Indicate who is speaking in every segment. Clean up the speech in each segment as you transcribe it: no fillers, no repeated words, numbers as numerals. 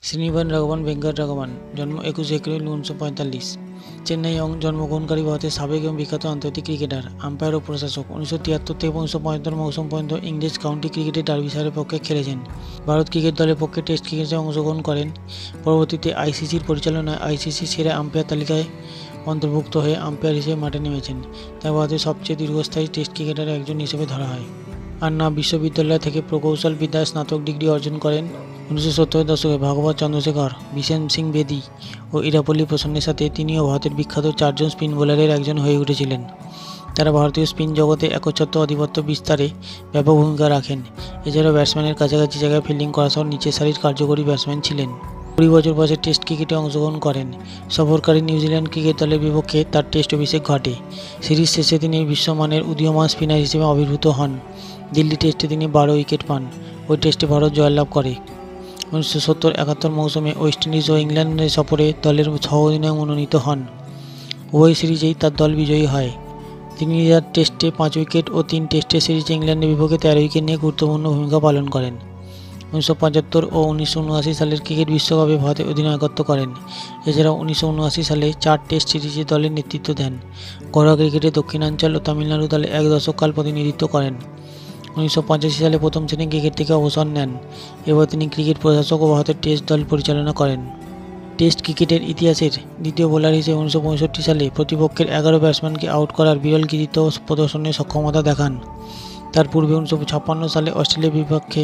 Speaker 1: শ্রীনিবান রাঘবন বেঙ্কট রাঘবন জন্ম 21 এপ্রিল 1945। চেন্নাই জন্মগ্রহণকারী ভারতের সাবেক এবং বিখ্যাত আন্তর্জাতিক ক্রিকেটার, আম্পায়ার ও প্রশাসক। 1973 থেকে 1975 মৌসুম পর্যন্ত ইংরেজ কাউন্টি ক্রিকেটে ডার্বিশায়ারের পক্ষে খেলেছেন। ভারত ক্রিকেট দলের পক্ষে টেস্ট ক্রিকেটে অংশগ্রহণ করেন। পরবর্তীতে আইসিসির পরিচালনায় আইসিসি সেরা আম্পায়ার তালিকায় অন্তর্ভুক্ত হয়ে আম্পায়ার হিসেবে মাঠে নেমেছেন। তাই ভারতের সবচেয়ে দীর্ঘস্থায়ী টেস্ট ক্রিকেটারের একজন হিসেবে ধরা হয়। আন্না বিশ্ববিদ্যালয় থেকে প্রকৌশল বিদ্যায় স্নাতক ডিগ্রি অর্জন করেন। 1970-এর দশকে ভাগবত চন্দ্রশেখর, বিশেন সিং বেদি ও ইরাপল্লী প্রসন্নের সাথে তিনিও ভারতের বিখ্যাত 4 জন স্পিন বোলারের একজন হয়ে উঠেছিলেন। তারা ভারতীয় স্পিন জগতে একচ্ছত্র আধিপত্য বিস্তারে ব্যাপক ভূমিকা রাখেন। এছাড়াও ব্যাটসম্যানের কাছাকাছি জায়গায় ফিল্ডিং করা সহ নিচের সারির কার্যকরী ব্যাটসম্যান ছিলেন। 20 বছর বয়সে টেস্ট ক্রিকেটে অংশগ্রহণ করেন। সফরকারী নিউজিল্যান্ড ক্রিকেট দলের বিপক্ষে তার টেস্ট অভিষেক ঘটে। সিরিজ শেষে তিনি বিশ্বমানের উদীয়মান স্পিনার হিসেবে আবির্ভূত হন। দিল্লি টেস্টে তিনি 12 উইকেট পান। ওই টেস্টে ভারত জয়লাভ করে। 1970-71 মৌসুমে ওয়েস্ট ইন্ডিজ ও ইংল্যান্ডের সফরে দলের সহ-অধিনায়ক মনোনীত হন। উভয় সিরিজেই তার দল বিজয়ী হয়। তিনি টেস্টে 5 উইকেট ও 3 টেস্টের সিরিজে ইংল্যান্ডের বিপক্ষে 13 উইকেট নিয়ে গুরুত্বপূর্ণ ভূমিকা পালন করেন। 1975 ও 1979 সালের ক্রিকেট বিশ্বকাপে ভারতের অধিনায়কত্ব করেন। এছাড়াও 1979 সালে 4 টেস্ট সিরিজে দলের নেতৃত্ব দেন। ঘরোয়া ক্রিকেটে দক্ষিণাঞ্চল ও তামিলনাড়ু দলে 1 দশককাল প্রতিনিধিত্ব করেন। 1985 সালে প্রথম শ্রেণীর ক্রিকেট থেকে অবসর নেন। এরপর তিনি ক্রিকেট প্রশাসক ও ভারতের টেস্ট দল পরিচালনা করেন। টেস্ট ক্রিকেটের ইতিহাসের দ্বিতীয় বোলার হিসেবে 1965 সালে প্রতিপক্ষের 11 ব্যাটসম্যানকে আউট করার বিরল কৃতিত্ব প্রদর্শনের সক্ষমতা দেখান। তার পূর্বে 1956 সালে অস্ট্রেলিয়ার বিপক্ষে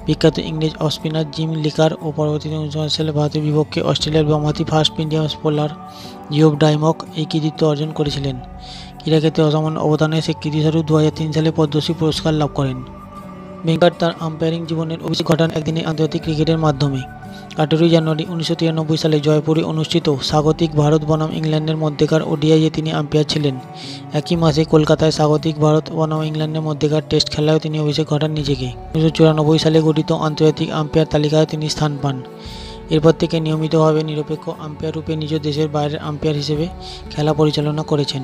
Speaker 1: বিখ্যাত ইংরেজ অফ স্পিনার জিম লিকার ও পরবর্তীতে 1959 সালে ভারতের বিপক্ষে অস্ট্রেলিয়ার বামহাতি ফাস্ট মিডিয়াম বোলার জিওফ ডাইমক এই কৃতিত্ব অর্জন করেছিলেন। ক্রীড়াক্ষেত্রে অসামান্য অবদানের স্বীকৃতিস্বরূপ 2003 সালে পদ্মশ্রী পুরস্কার লাভ করেন। বেঙ্কট তার আম্পায়ারিং জীবনের অভিষেক ঘটান একদিনে আন্তর্জাতিক ক্রিকেটের মাধ্যমে। 18 জানুয়ারি 1993 সালে জয়পুরে অনুষ্ঠিত স্বাগতিক ভারত বনাম ইংল্যান্ডের মধ্যেকার ওডিআইয়ে তিনি আম্পায়ার ছিলেন। একই মাসে কলকাতায় স্বাগতিক ভারত বনাম ইংল্যান্ডের মধ্যেকার টেস্ট খেলায়ও তিনি অভিষেক ঘটান নিজেকে। 1994 সালে গঠিত আন্তর্জাতিক আম্পায়ার তালিকায় তিনি স্থান পান। এরপর থেকে নিয়মিতভাবে নিরপেক্ষ আম্পায়ার রূপে নিজ দেশের বাইরের আম্পায়ার হিসেবে খেলা পরিচালনা করেছেন।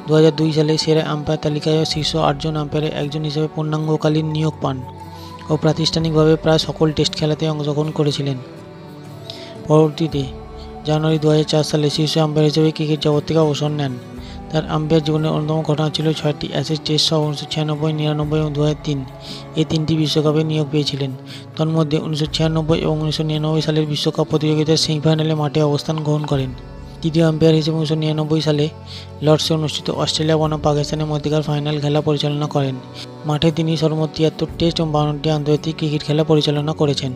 Speaker 1: 2002 সালে সেরা আম্পায়ার তালিকায় শীর্ষ 8 জন আম্পায়ারের একজন হিসেবে পূর্ণাঙ্গকালীন নিয়োগ পান ও প্রাতিষ্ঠানিকভাবে প্রায় সকল টেস্ট খেলাতে অংশগ্রহণ করেছিলেন। পরবর্তীতে জানুয়ারি 2004 সালে শীর্ষ আম্পায়ার হিসেবে ক্রিকেট জগৎ থেকে অবসর নেন। তার আম্পায়ার জীবনের অন্যতম ঘটনা ছিল 6টি অ্যাশেজ টেস্ট সহ 1996, 99 এবং 2003 এই 3টি বিশ্বকাপে নিয়োগ পেয়েছিলেন। তন্মধ্যে 1996 এবং 1999 সালের বিশ্বকাপ প্রতিযোগিতার সেমিফাইনালে মাঠে অবস্থান গ্রহণ করেন। তৃতীয় আম্পায়ার হিসেবে 1999 সালে লর্ডসে অনুষ্ঠিত অস্ট্রেলিয়া বনাম পাকিস্তানের মধ্যকার ফাইনাল খেলা পরিচালনা করেন। মাঠে তিনি সর্বমোট 73 টেস্ট এবং 52টি আন্তর্জাতিক ক্রিকেট খেলা পরিচালনা করেছেন।